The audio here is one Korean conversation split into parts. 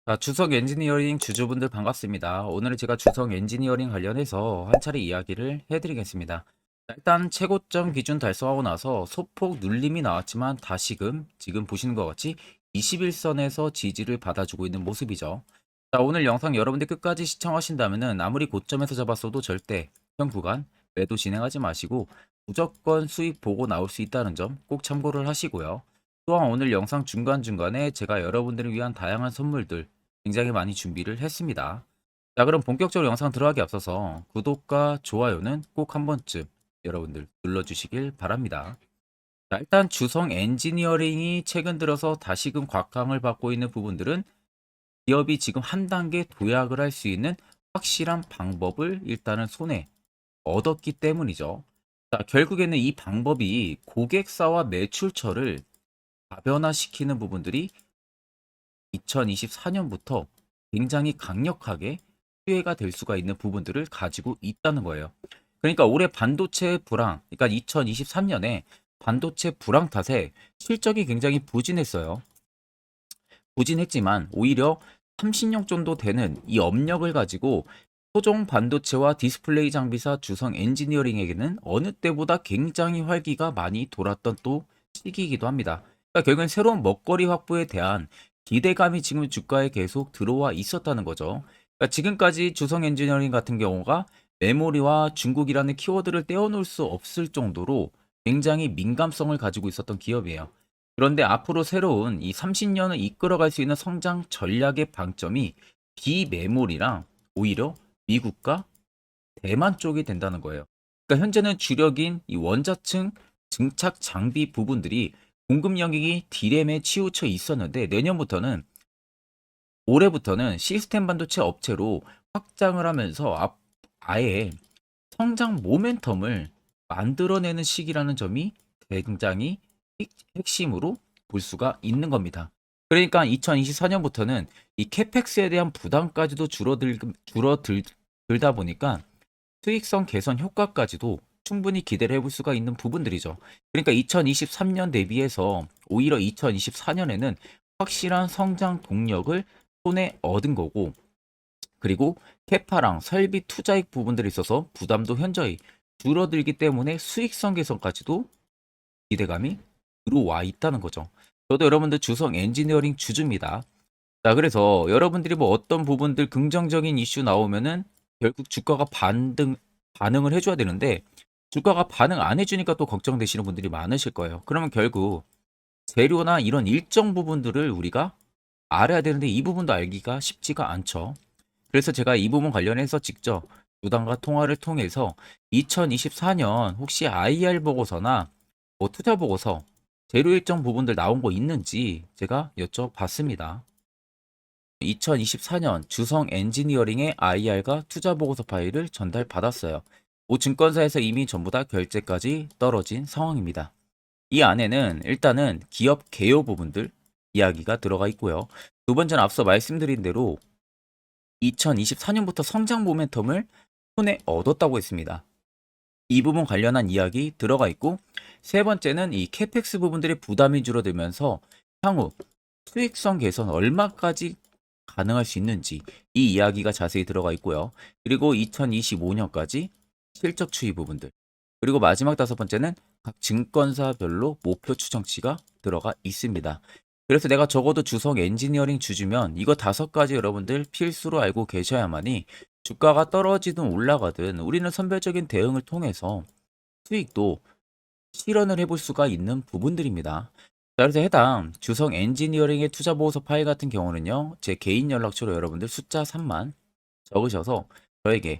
자, 주석 엔지니어링 주주분들 반갑습니다. 오늘은 제가 주석 엔지니어링 관련해서 한 차례 이야기를 해드리겠습니다. 자, 일단 최고점 기준 달성하고 나서 소폭 눌림이 나왔지만 다시금 지금 보시는 것 같이 21선에서 지지를 받아주고 있는 모습이죠. 자, 오늘 영상 여러분들 끝까지 시청하신다면은 아무리 고점에서 잡았어도 절대 현 구간 매도 진행하지 마시고 무조건 수익 보고 나올 수 있다는 점 꼭 참고를 하시고요. 또한 오늘 영상 중간중간에 제가 여러분들을 위한 다양한 선물들 굉장히 많이 준비를 했습니다. 자, 그럼 본격적으로 영상 들어가기 앞서서 구독과 좋아요는 꼭 한 번쯤 여러분들 눌러주시길 바랍니다. 자, 일단 주성 엔지니어링이 최근 들어서 다시금 곽강을 받고 있는 부분들은 기업이 지금 한 단계 도약을 할 수 있는 확실한 방법을 일단은 손에 얻었기 때문이죠. 자, 결국에는 이 방법이 고객사와 매출처를 다변화시키는 부분들이 2024년부터 굉장히 강력하게 수혜가 될 수가 있는 부분들을 가지고 있다는 거예요. 그러니까 올해 반도체 불황, 그러니까 2023년에 반도체 불황 탓에 실적이 굉장히 부진했어요. 부진했지만 오히려 30년 정도 되는 이 업력을 가지고 소종 반도체와 디스플레이 장비사 주성 엔지니어링에게는 어느 때보다 굉장히 활기가 많이 돌았던 또 시기이기도 합니다. 그러니까 결국엔 새로운 먹거리 확보에 대한 기대감이 지금 주가에 계속 들어와 있었다는 거죠. 그러니까 지금까지 주성 엔지니어링 같은 경우가 메모리와 중국이라는 키워드를 떼어놓을 수 없을 정도로 굉장히 민감성을 가지고 있었던 기업이에요. 그런데 앞으로 새로운 이 30년을 이끌어갈 수 있는 성장 전략의 방점이 비메모리랑 오히려 미국과 대만 쪽이 된다는 거예요. 그러니까 현재는 주력인 이 원자층 증착 장비 부분들이 공급 영역이 D램에 치우쳐 있었는데 내년부터는 올해부터는 시스템 반도체 업체로 확장을 하면서 아예 성장 모멘텀을 만들어내는 시기라는 점이 굉장히 핵심으로 볼 수가 있는 겁니다. 그러니까 2024년부터는 이 캐펙스에 대한 부담까지도 줄어들다 보니까 수익성 개선 효과까지도 충분히 기대를 해볼 수가 있는 부분들이죠. 그러니까 2023년 대비해서 오히려 2024년에는 확실한 성장 동력을 손에 얻은 거고, 그리고 캐파랑 설비 투자액 부분들이 있어서 부담도 현저히 줄어들기 때문에 수익성 개선까지도 기대감이 들어와 있다는 거죠. 저도 여러분들 주성 엔지니어링 주주입니다. 자, 그래서 여러분들이 뭐 어떤 부분들 긍정적인 이슈 나오면은 결국 주가가 반응을 해줘야 되는데 주가가 반응 안 해주니까 또 걱정되시는 분들이 많으실 거예요. 그러면 결국 재료나 이런 일정 부분들을 우리가 알아야 되는데 이 부분도 알기가 쉽지가 않죠. 그래서 제가 이 부분 관련해서 직접 유당과 통화를 통해서 2024년 혹시 IR 보고서나 뭐 투자 보고서 재료 일정 부분들 나온 거 있는지 제가 여쭤봤습니다. 2024년 주성 엔지니어링의 IR과 투자 보고서 파일을 전달받았어요. 모 증권사에서 이미 전부 다 결제까지 떨어진 상황입니다. 이 안에는 일단은 기업 개요 부분들 이야기가 들어가 있고요. 두 번째는 앞서 말씀드린 대로 2024년부터 성장 모멘텀을 손에 얻었다고 했습니다. 이 부분 관련한 이야기 들어가 있고, 세 번째는 이 캐펙스 부분들의 부담이 줄어들면서 향후 수익성 개선 얼마까지 가능할 수 있는지 이 이야기가 자세히 들어가 있고요. 그리고 2025년까지 실적 추이 부분들, 그리고 마지막 다섯 번째는 각 증권사별로 목표 추정치가 들어가 있습니다. 그래서 내가 적어도 주성 엔지니어링 주주면 이거 다섯 가지 여러분들 필수로 알고 계셔야만이 주가가 떨어지든 올라가든 우리는 선별적인 대응을 통해서 수익도 실현을 해볼 수가 있는 부분들입니다. 자, 그래서 해당 주성 엔지니어링의 투자보고서 파일 같은 경우는요, 제 개인 연락처로 여러분들 숫자 3만 적으셔서 저에게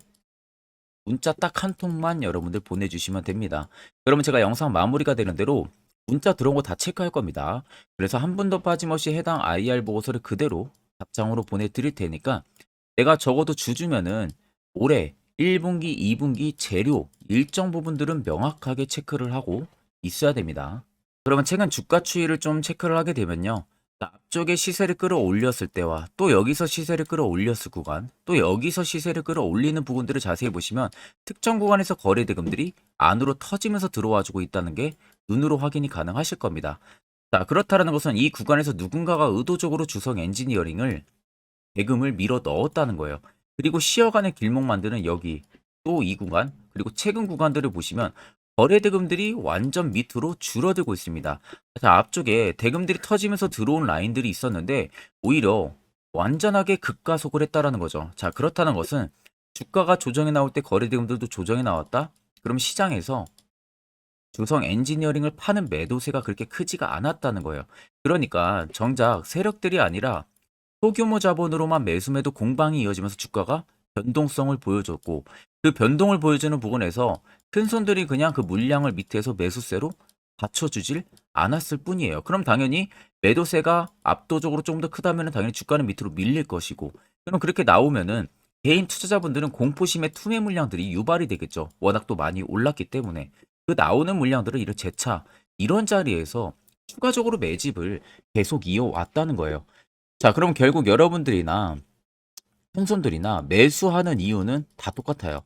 문자 딱 한 통만 여러분들 보내주시면 됩니다. 그러면 제가 영상 마무리가 되는 대로 문자 들어온 거 다 체크할 겁니다. 그래서 한 분도 빠짐없이 해당 IR 보고서를 그대로 답장으로 보내드릴 테니까 내가 적어도 주주면은 올해 1분기, 2분기 재료 일정 부분들은 명확하게 체크를 하고 있어야 됩니다. 그러면 최근 주가 추이를 좀 체크를 하게 되면요. 앞쪽에 시세를 끌어올렸을 때와 또 여기서 시세를 끌어올렸을 구간, 또 여기서 시세를 끌어올리는 부분들을 자세히 보시면 특정 구간에서 거래 대금들이 안으로 터지면서 들어와 주고 있다는 게 눈으로 확인이 가능하실 겁니다. 자, 그렇다는 것은 이 구간에서 누군가가 의도적으로 주성 엔지니어링을 대금을 밀어 넣었다는 거예요. 그리고 쉬어가는 길목 만드는 여기 또 이 구간 그리고 최근 구간들을 보시면 거래 대금들이 완전 밑으로 줄어들고 있습니다. 자, 앞쪽에 대금들이 터지면서 들어온 라인들이 있었는데 오히려 완전하게 급가속을 했다라는 거죠. 자, 그렇다는 것은 주가가 조정에 나올 때 거래 대금들도 조정에 나왔다? 그럼 시장에서 주성 엔지니어링을 파는 매도세가 그렇게 크지가 않았다는 거예요. 그러니까 정작 세력들이 아니라 소규모 자본으로만 매수매도 공방이 이어지면서 주가가 변동성을 보여줬고 그 변동을 보여주는 부분에서 큰 손들이 그냥 그 물량을 밑에서 매수세로 받쳐주질 않았을 뿐이에요. 그럼 당연히 매도세가 압도적으로 좀 더 크다면 당연히 주가는 밑으로 밀릴 것이고 그럼 그렇게 나오면은 개인 투자자분들은 공포심의 투매 물량들이 유발이 되겠죠. 워낙 또 많이 올랐기 때문에 그 나오는 물량들을 이런 재차 이런 자리에서 추가적으로 매집을 계속 이어왔다는 거예요. 자, 그럼 결국 여러분들이나 손손들이나 매수하는 이유는 다 똑같아요.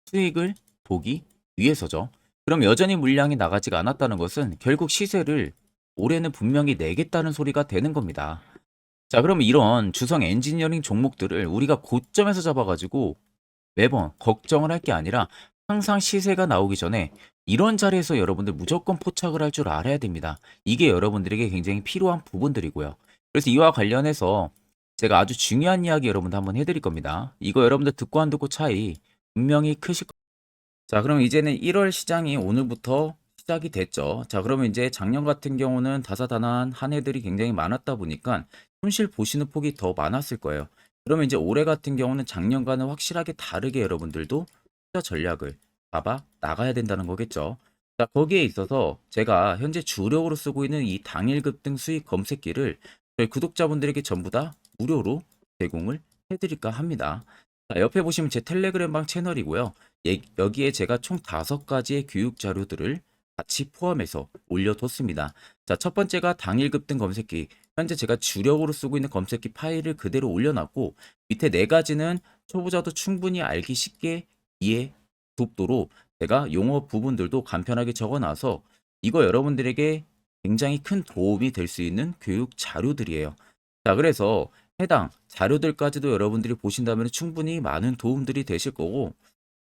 수익을 보기 위해서죠. 그럼 여전히 물량이 나가지가 않았다는 것은 결국 시세를 올해는 분명히 내겠다는 소리가 되는 겁니다. 자, 그럼 이런 주성 엔지니어링 종목들을 우리가 고점에서 잡아가지고 매번 걱정을 할 게 아니라 항상 시세가 나오기 전에 이런 자리에서 여러분들 무조건 포착을 할 줄 알아야 됩니다. 이게 여러분들에게 굉장히 필요한 부분들이고요. 그래서 이와 관련해서 제가 아주 중요한 이야기 여러분들 한번 해드릴 겁니다. 이거 여러분들 듣고 안 듣고 차이 분명히 크실 겁니다. 자, 그럼 이제는 1월 시장이 오늘부터 시작이 됐죠. 자, 그러면 이제 작년 같은 경우는 다사다난 한 해들이 굉장히 많았다 보니까 손실 보시는 폭이 더 많았을 거예요. 그러면 이제 올해 같은 경우는 작년과는 확실하게 다르게 여러분들도 투자 전략을 잡아 나가야 된다는 거겠죠. 자, 거기에 있어서 제가 현재 주력으로 쓰고 있는 이 당일 급등 수익 검색기를 저희 구독자분들에게 전부 다 무료로 제공을 해드릴까 합니다. 자, 옆에 보시면 제 텔레그램방 채널이고요. 여기에 제가 총 5가지의 교육 자료들을 같이 포함해서 올려뒀습니다. 자, 첫 번째가 당일 급등 검색기. 현재 제가 주력으로 쓰고 있는 검색기 파일을 그대로 올려놨고 밑에 4가지는 초보자도 충분히 알기 쉽게 이해 돕도록 제가 용어 부분들도 간편하게 적어놔서 이거 여러분들에게 굉장히 큰 도움이 될 수 있는 교육 자료들이에요. 자, 그래서 해당 자료들까지도 여러분들이 보신다면 충분히 많은 도움들이 되실 거고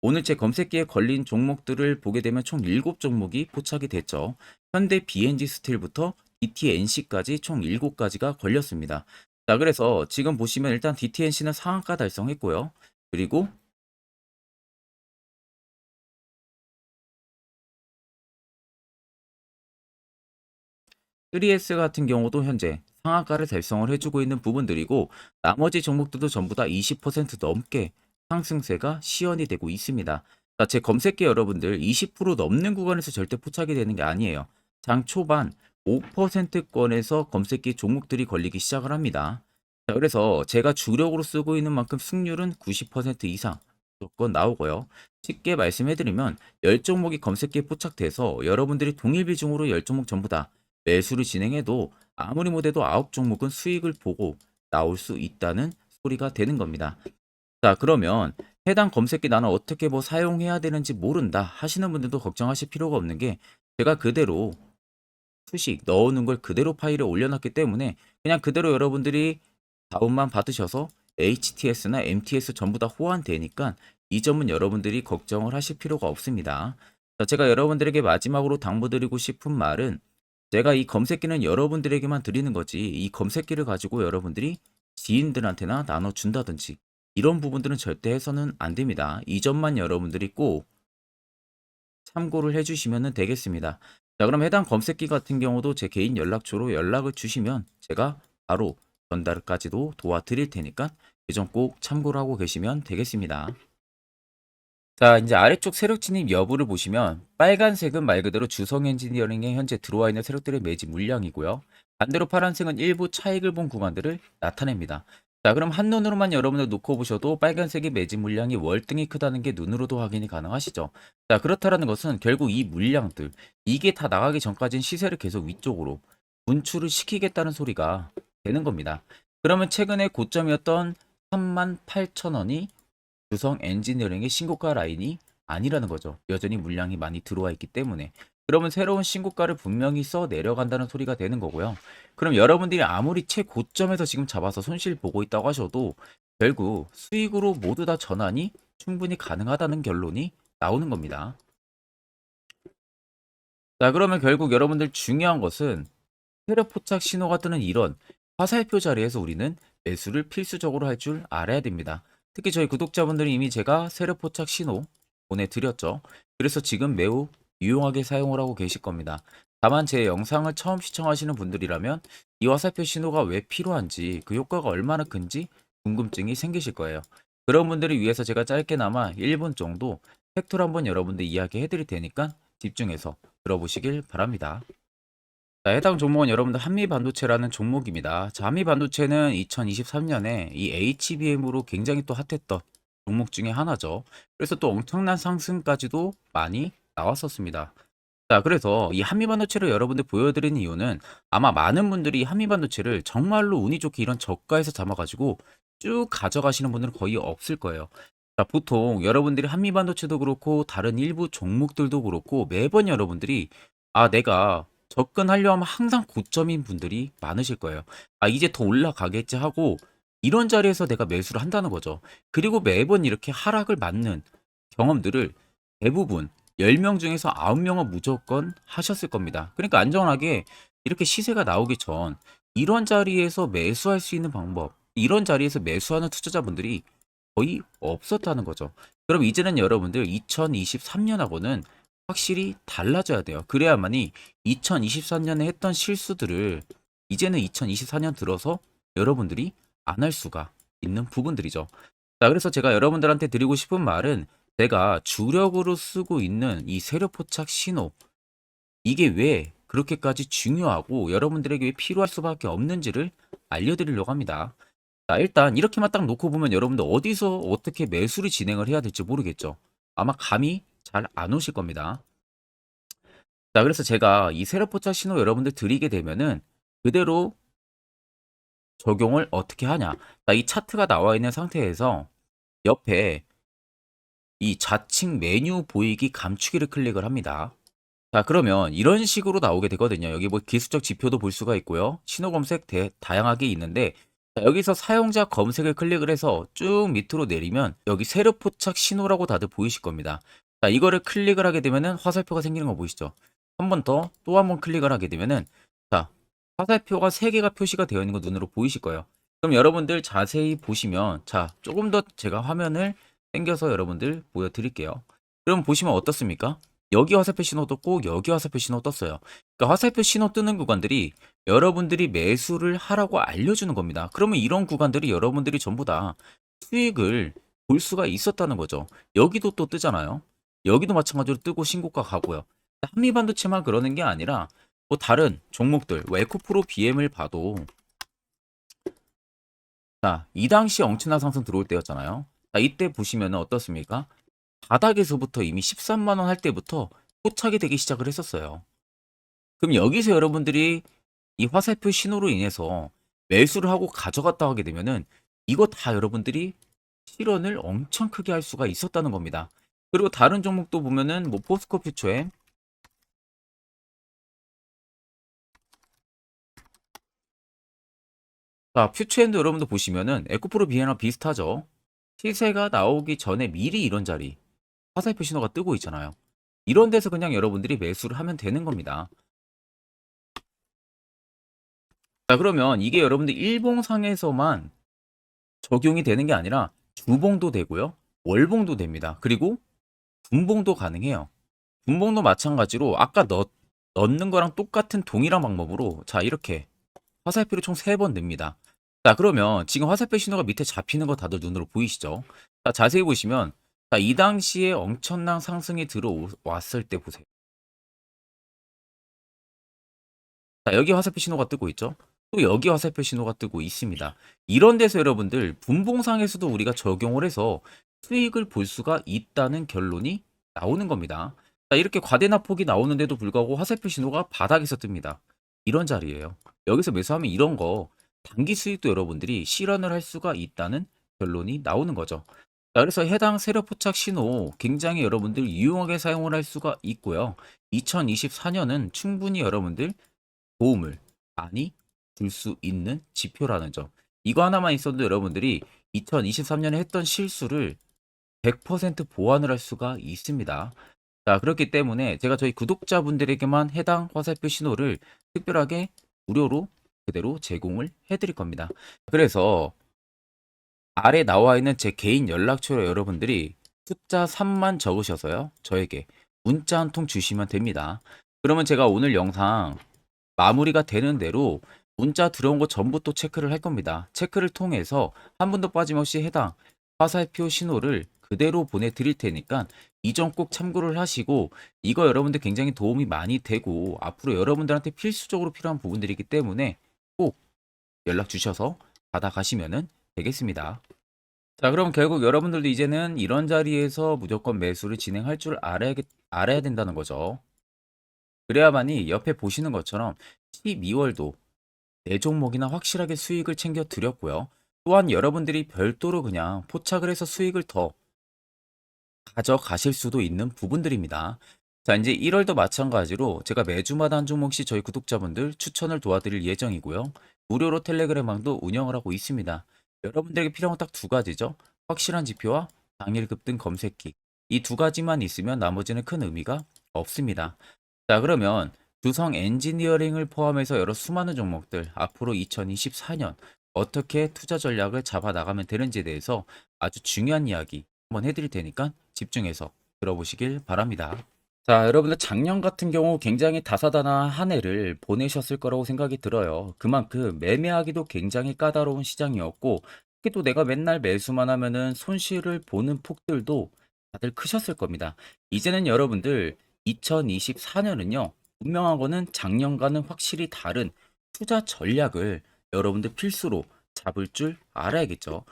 오늘 제 검색기에 걸린 종목들을 보게 되면 총 7종목이 포착이 됐죠. 현대 BNG 스틸부터 DTNC까지 총 7가지가 걸렸습니다. 자, 그래서 지금 보시면 일단 DTNC는 상한가 달성했고요. 그리고 3S 같은 경우도 현재 상한가를 달성을 해주고 있는 부분들이고 나머지 종목들도 전부 다 20% 넘게 상승세가 시현이 되고 있습니다. 자, 제 검색기 여러분들 20% 넘는 구간에서 절대 포착이 되는 게 아니에요. 장 초반 5%권에서 검색기 종목들이 걸리기 시작을 합니다. 자, 그래서 제가 주력으로 쓰고 있는 만큼 승률은 90% 이상 무조건 나오고요. 쉽게 말씀해드리면 10종목이 검색기에 포착돼서 여러분들이 동일 비중으로 10종목 전부 다 매수를 진행해도 아무리 못해도 9종목은 수익을 보고 나올 수 있다는 소리가 되는 겁니다. 자, 그러면 해당 검색기 나는 어떻게 뭐 사용해야 되는지 모른다 하시는 분들도 걱정하실 필요가 없는 게 제가 그대로 수식 넣어놓은 걸 그대로 파일에 올려놨기 때문에 그냥 그대로 여러분들이 다운만 받으셔서 HTS나 MTS 전부 다 호환되니까 이 점은 여러분들이 걱정을 하실 필요가 없습니다. 자, 제가 여러분들에게 마지막으로 당부드리고 싶은 말은 제가 이 검색기는 여러분들에게만 드리는 거지 이 검색기를 가지고 여러분들이 지인들한테나 나눠준다든지 이런 부분들은 절대 해서는 안 됩니다. 이 점만 여러분들이 꼭 참고를 해주시면 되겠습니다. 자, 그럼 해당 검색기 같은 경우도 제 개인 연락처로 연락을 주시면 제가 바로 전달까지도 도와드릴 테니까 이 점 꼭 참고를 하고 계시면 되겠습니다. 자, 이제 아래쪽 세력 진입 여부를 보시면 빨간색은 말 그대로 주성 엔지니어링에 현재 들어와 있는 세력들의 매집 물량이고요. 반대로 파란색은 일부 차익을 본 구간들을 나타냅니다. 자, 그럼 한눈으로만 여러분들 놓고 보셔도 빨간색의 매집 물량이 월등히 크다는 게 눈으로도 확인이 가능하시죠. 자, 그렇다라는 것은 결국 이 물량들, 이게 다 나가기 전까지는 시세를 계속 위쪽으로 분출을 시키겠다는 소리가 되는 겁니다. 그러면 최근에 고점이었던 38,000원이 주성 엔지니어링의 신고가 라인이 아니라는 거죠. 여전히 물량이 많이 들어와 있기 때문에. 그러면 새로운 신고가를 분명히 써 내려간다는 소리가 되는 거고요. 그럼 여러분들이 아무리 최고점에서 지금 잡아서 손실 보고 있다고 하셔도 결국 수익으로 모두 다 전환이 충분히 가능하다는 결론이 나오는 겁니다. 자, 그러면 결국 여러분들 중요한 것은 세력 포착 신호가 뜨는 이런 화살표 자리에서 우리는 매수를 필수적으로 할 줄 알아야 됩니다. 특히 저희 구독자분들이 이미 제가 세력 포착 신호 보내드렸죠. 그래서 지금 매우 유용하게 사용을 하고 계실 겁니다. 다만 제 영상을 처음 시청하시는 분들이라면 이 화살표 신호가 왜 필요한지 그 효과가 얼마나 큰지 궁금증이 생기실 거예요. 그런 분들을 위해서 제가 짧게나마 1분 정도 팩토를 한번 여러분들 이야기해 드릴 테니까 집중해서 들어보시길 바랍니다. 자, 해당 종목은 여러분들 한미반도체라는 종목입니다. 자, 한미반도체는 2023년에 이 HBM으로 굉장히 또 핫했던 종목 중에 하나죠. 그래서 또 엄청난 상승까지도 많이 나왔었습니다. 자, 그래서 이 한미반도체를 여러분들 보여드리는 이유는 아마 많은 분들이 한미반도체를 정말로 운이 좋게 이런 저가에서 잡아가지고 쭉 가져가시는 분들은 거의 없을 거예요. 자, 보통 여러분들이 한미반도체도 그렇고 다른 일부 종목들도 그렇고 매번 여러분들이 내가 접근하려 하면 항상 고점인 분들이 많으실 거예요. 이제 더 올라가겠지 하고 이런 자리에서 내가 매수를 한다는 거죠. 그리고 매번 이렇게 하락을 맞는 경험들을 대부분 10명 중에서 9명은 무조건 하셨을 겁니다. 그러니까 안전하게 이렇게 시세가 나오기 전 이런 자리에서 매수할 수 있는 방법, 이런 자리에서 매수하는 투자자분들이 거의 없었다는 거죠. 그럼 이제는 여러분들 2023년하고는 확실히 달라져야 돼요. 그래야만이 2023년에 했던 실수들을 이제는 2024년 들어서 여러분들이 안 할 수가 있는 부분들이죠. 자, 그래서 제가 여러분들한테 드리고 싶은 말은 제가 주력으로 쓰고 있는 이 세력 포착 신호, 이게 왜 그렇게까지 중요하고 여러분들에게 왜 필요할 수밖에 없는지를 알려드리려고 합니다. 자, 일단 이렇게만 딱 놓고 보면 여러분들 어디서 어떻게 매수를 진행을 해야 될지 모르겠죠. 아마 감이 잘 안 오실 겁니다. 자, 그래서 제가 이 세력 포착 신호 여러분들 드리게 되면은 그대로 적용을 어떻게 하냐. 자, 이 차트가 나와 있는 상태에서 옆에 이 좌측 메뉴 보이기 감추기를 클릭을 합니다. 자, 그러면 이런 식으로 나오게 되거든요. 여기 뭐 기술적 지표도 볼 수가 있고요. 신호 검색 다양하게 있는데 자, 여기서 사용자 검색을 클릭을 해서 쭉 밑으로 내리면 여기 세력 포착 신호라고 다들 보이실 겁니다. 자, 이거를 클릭을 하게 되면은 화살표가 생기는 거 보이시죠? 한 번 더 또 한 번 클릭을 하게 되면은 자, 화살표가 3개가 표시가 되어 있는 거 눈으로 보이실 거예요. 그럼 여러분들 자세히 보시면 자, 조금 더 제가 화면을 당겨서 여러분들 보여드릴게요. 그럼 보시면 어떻습니까? 여기 화살표 신호 떴고 여기 화살표 신호 떴어요. 그러니까 화살표 신호 뜨는 구간들이 여러분들이 매수를 하라고 알려주는 겁니다. 그러면 이런 구간들이 여러분들이 전부 다 수익을 볼 수가 있었다는 거죠. 여기도 또 뜨잖아요. 여기도 마찬가지로 뜨고 신고가 가고요. 한미반도체만 그러는 게 아니라 뭐 다른 종목들, 뭐 에코프로 BM을 봐도 자, 이 당시 엄청난 상승 들어올 때였잖아요. 자, 이때 보시면 어떻습니까? 바닥에서부터 이미 13만 원 할 때부터 포착이 되기 시작을 했었어요. 그럼 여기서 여러분들이 이 화살표 신호로 인해서 매수를 하고 가져갔다 하게 되면은 이거 다 여러분들이 실현을 엄청 크게 할 수가 있었다는 겁니다. 그리고 다른 종목도 보면은 뭐 포스코 퓨처엠, 자, 퓨처엠도 여러분들 보시면은 에코프로 비에나 비슷하죠. 시세가 나오기 전에 미리 이런 자리 화살표 신호가 뜨고 있잖아요. 이런 데서 그냥 여러분들이 매수를 하면 되는 겁니다. 자, 그러면 이게 여러분들 일봉상에서만 적용이 되는 게 아니라 주봉도 되고요. 월봉도 됩니다. 그리고 분봉도 가능해요. 분봉도 마찬가지로 아까 넣는 거랑 똑같은 동일한 방법으로 자, 이렇게 화살표를 총 3번 냅니다. 자, 그러면 지금 화살표 신호가 밑에 잡히는 거 다들 눈으로 보이시죠? 자, 자세히 보시면 자, 이 당시에 엄청난 상승이 들어왔을 때 보세요. 자, 여기 화살표 신호가 뜨고 있죠? 또 여기 화살표 신호가 뜨고 있습니다. 이런 데서 여러분들 분봉상에서도 우리가 적용을 해서 수익을 볼 수가 있다는 결론이 나오는 겁니다. 자, 이렇게 과대납폭이 나오는데도 불구하고 화살표 신호가 바닥에서 뜹니다. 이런 자리예요. 여기서 매수하면 이런 거 단기 수익도 여러분들이 실현을 할 수가 있다는 결론이 나오는 거죠. 자, 그래서 해당 세력 포착 신호 굉장히 여러분들 유용하게 사용을 할 수가 있고요. 2024년은 충분히 여러분들 도움을 많이 줄 수 있는 지표라는 점. 이거 하나만 있어도 여러분들이 2023년에 했던 실수를 100% 보완을 할 수가 있습니다. 자, 그렇기 때문에 제가 저희 구독자분들에게만 해당 화살표 신호를 특별하게 무료로 그대로 제공을 해드릴 겁니다. 그래서 아래 나와 있는 제 개인 연락처로 여러분들이 숫자 3만 적으셔서요. 저에게 문자 한 통 주시면 됩니다. 그러면 제가 오늘 영상 마무리가 되는 대로 문자 들어온 거 전부 또 체크를 할 겁니다. 체크를 통해서 한 분도 빠짐없이 해당 화살표 신호를 그대로 보내드릴 테니까 이 점 꼭 참고를 하시고, 이거 여러분들 굉장히 도움이 많이 되고 앞으로 여러분들한테 필수적으로 필요한 부분들이기 때문에 꼭 연락 주셔서 받아가시면 되겠습니다. 자, 그럼 결국 여러분들도 이제는 이런 자리에서 무조건 매수를 진행할 줄 알아야 된다는 거죠. 그래야만이 옆에 보시는 것처럼 12월도 내 종목이나 확실하게 수익을 챙겨 드렸고요. 또한 여러분들이 별도로 그냥 포착을 해서 수익을 더 가져가실 수도 있는 부분들입니다. 자, 이제 1월도 마찬가지로 제가 매주마다 한 종목씩 저희 구독자분들 추천을 도와드릴 예정이고요. 무료로 텔레그램방도 운영을 하고 있습니다. 여러분들에게 필요한 건 딱 두 가지죠. 확실한 지표와 당일 급등 검색기. 이 두 가지만 있으면 나머지는 큰 의미가 없습니다. 자, 그러면 두성 엔지니어링을 포함해서 여러 수많은 종목들 앞으로 2024년 어떻게 투자 전략을 잡아 나가면 되는지에 대해서 아주 중요한 이야기 한번 해드릴 테니까 집중해서 들어보시길 바랍니다. 자, 여러분들 작년 같은 경우 굉장히 다사다난한 한 해를 보내셨을 거라고 생각이 들어요. 그만큼 매매하기도 굉장히 까다로운 시장이었고, 특히 또 내가 맨날 매수만 하면은 손실을 보는 폭들도 다들 크셨을 겁니다. 이제는 여러분들 2024년은요, 분명한 거는 작년과는 확실히 다른 투자 전략을 여러분들 필수로 잡을 줄 알아야겠죠.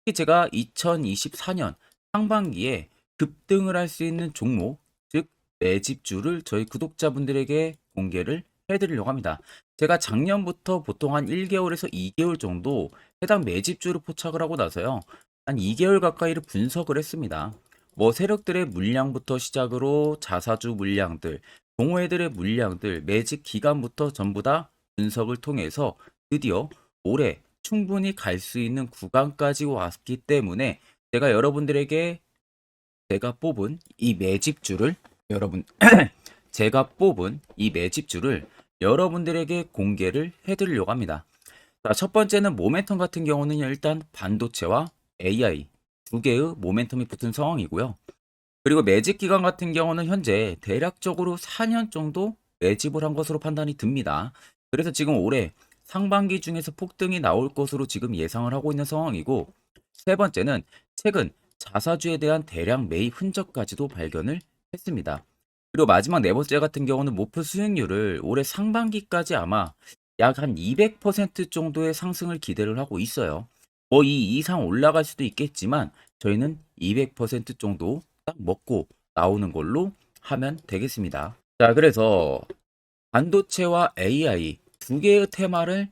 특히 제가 2024년 상반기에 급등을 할 수 있는 종목, 즉 매집주를 저희 구독자분들에게 공개를 해드리려고 합니다. 제가 작년부터 보통 한 1개월에서 2개월 정도 해당 매집주를 포착을 하고 나서요, 한 2개월 가까이를 분석을 했습니다. 뭐 세력들의 물량부터 시작으로 자사주 물량들, 동호회들의 물량들, 매집 기간부터 전부 다 분석을 통해서 드디어 올해 충분히 갈 수 있는 구간까지 왔기 때문에 제가 여러분들에게 제가 뽑은 이 매집주를 여러분 제가 뽑은 이 매집주를 여러분들에게 공개를 해드리려고 합니다. 자, 첫 번째는 모멘텀 같은 경우는 일단 반도체와 AI 두 개의 모멘텀이 붙은 상황이고요. 그리고 매집 기간 같은 경우는 현재 대략적으로 4년 정도 매집을 한 것으로 판단이 듭니다. 그래서 지금 올해 상반기 중에서 폭등이 나올 것으로 지금 예상을 하고 있는 상황이고, 세 번째는 최근 자사주에 대한 대량 매입 흔적까지도 발견을 했습니다. 그리고 마지막 네 번째 같은 경우는 목표 수익률을 올해 상반기까지 아마 약 한 200% 정도의 상승을 기대를 하고 있어요. 뭐 이 이상 올라갈 수도 있겠지만 저희는 200% 정도 딱 먹고 나오는 걸로 하면 되겠습니다. 자, 그래서 반도체와 AI 두 개의 테마를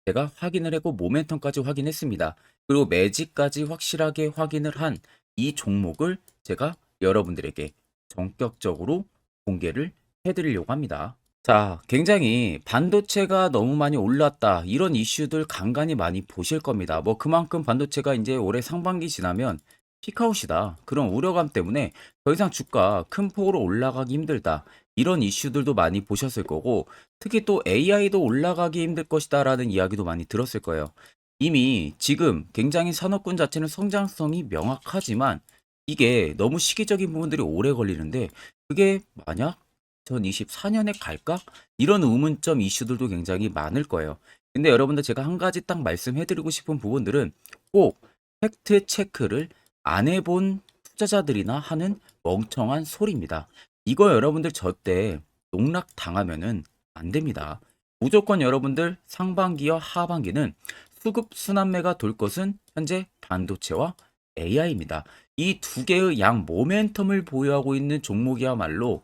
제가 확인을 했고 모멘텀까지 확인했습니다. 그리고 매직까지 확실하게 확인을 한 이 종목을 제가 여러분들에게 전격적으로 공개를 해드리려고 합니다. 자, 굉장히 반도체가 너무 많이 올랐다, 이런 이슈들 간간히 많이 보실 겁니다. 뭐 그만큼 반도체가 이제 올해 상반기 지나면 피크아웃이다, 그런 우려감 때문에 더 이상 주가 큰 폭으로 올라가기 힘들다, 이런 이슈들도 많이 보셨을 거고, 특히 또 AI도 올라가기 힘들 것이다 라는 이야기도 많이 들었을 거예요. 이미 지금 굉장히 산업군 자체는 성장성이 명확하지만 이게 너무 시기적인 부분들이 오래 걸리는데, 그게 만약 2024년에 갈까? 이런 의문점 이슈들도 굉장히 많을 거예요. 근데 여러분들 제가 한 가지 딱 말씀해드리고 싶은 부분들은 꼭 팩트 체크를 안 해본 투자자들이나 하는 멍청한 소리입니다. 이거 여러분들 절대 농락 당하면은 안 됩니다. 무조건 여러분들 상반기와 하반기는 수급 순환매가 돌 것은 현재 반도체와 AI입니다. 이 두 개의 양 모멘텀을 보유하고 있는 종목이야말로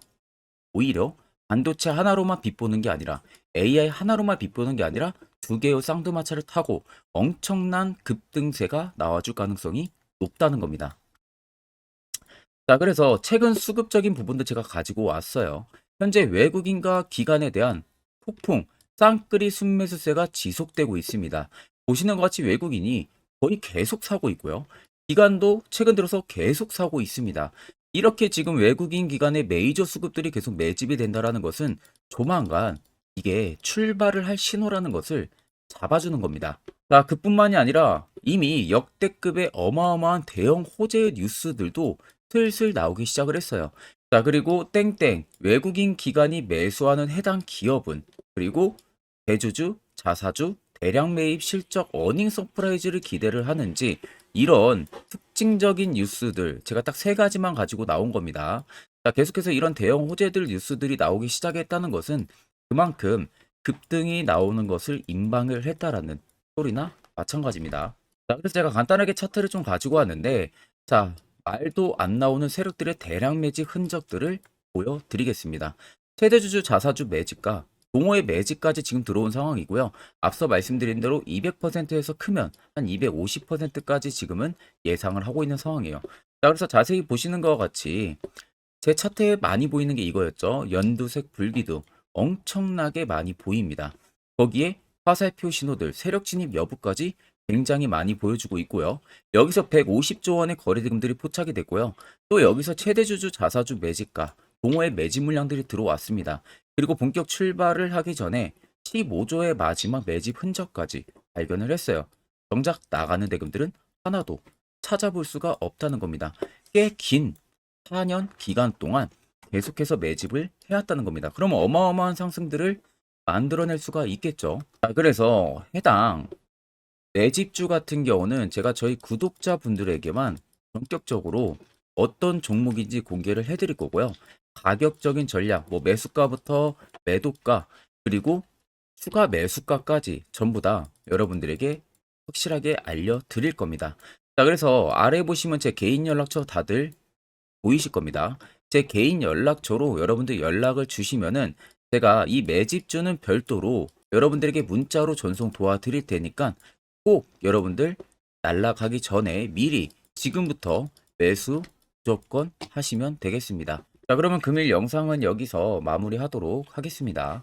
오히려 반도체 하나로만 빗보는 게 아니라 AI 하나로만 빗보는 게 아니라 두 개의 쌍두마차를 타고 엄청난 급등세가 나와줄 가능성이 높다는 겁니다. 자, 그래서 최근 수급적인 부분도 제가 가지고 왔어요. 현재 외국인과 기관에 대한 폭풍, 쌍끌이 순매수세가 지속되고 있습니다. 보시는 것 같이 외국인이 거의 계속 사고 있고요. 기관도 최근 들어서 계속 사고 있습니다. 이렇게 지금 외국인 기관의 메이저 수급들이 계속 매집이 된다라는 것은 조만간 이게 출발을 할 신호라는 것을 잡아주는 겁니다. 자, 그뿐만이 아니라 이미 역대급의 어마어마한 대형 호재의 뉴스들도 슬슬 나오기 시작을 했어요. 자, 그리고 땡땡 외국인 기관이 매수하는 해당 기업은 그리고 대주주, 자사주, 대량 매입 실적 어닝 서프라이즈를 기대를 하는지 이런 특징적인 뉴스들 제가 딱 세 가지만 가지고 나온 겁니다. 자, 계속해서 이런 대형 호재들 뉴스들이 나오기 시작했다는 것은 그만큼 급등이 나오는 것을 임방을 했다라는 소리나 마찬가지입니다. 자, 그래서 제가 간단하게 차트를 좀 가지고 왔는데 자, 말도 안 나오는 세력들의 대량 매집 흔적들을 보여드리겠습니다. 최대주주 자사주 매집과 동호회 매집까지 지금 들어온 상황이고요. 앞서 말씀드린 대로 200%에서 크면 한 250%까지 지금은 예상을 하고 있는 상황이에요. 자, 그래서 자세히 보시는 것과 같이 제 차트에 많이 보이는 게 이거였죠. 연두색 불기둥 엄청나게 많이 보입니다. 거기에 화살표 신호들, 세력 진입 여부까지 굉장히 많이 보여주고 있고요. 여기서 150조 원의 거래대금들이 포착이 됐고요. 또 여기서 최대주주 자사주 매집가, 동호회 매집 물량들이 들어왔습니다. 그리고 본격 출발을 하기 전에 15조의 마지막 매집 흔적까지 발견을 했어요. 정작 나가는 대금들은 하나도 찾아볼 수가 없다는 겁니다. 꽤 긴 4년 기간 동안 계속해서 매집을 해왔다는 겁니다. 그러면 어마어마한 상승들을 만들어낼 수가 있겠죠. 자, 그래서 해당 매집주 같은 경우는 제가 저희 구독자분들에게만 본격적으로 어떤 종목인지 공개를 해드릴 거고요. 가격적인 전략, 뭐 매수가부터 매도가, 그리고 추가 매수가까지 전부 다 여러분들에게 확실하게 알려드릴 겁니다. 자, 그래서 아래 보시면 제 개인 연락처 다들 보이실 겁니다. 제 개인 연락처로 여러분들 연락을 주시면은 제가 이 매집주는 별도로 여러분들에게 문자로 전송 도와드릴 테니까 꼭 여러분들 날라가기 전에 미리 지금부터 매수 무조건 하시면 되겠습니다. 자, 그러면 금일 영상은 여기서 마무리하도록 하겠습니다.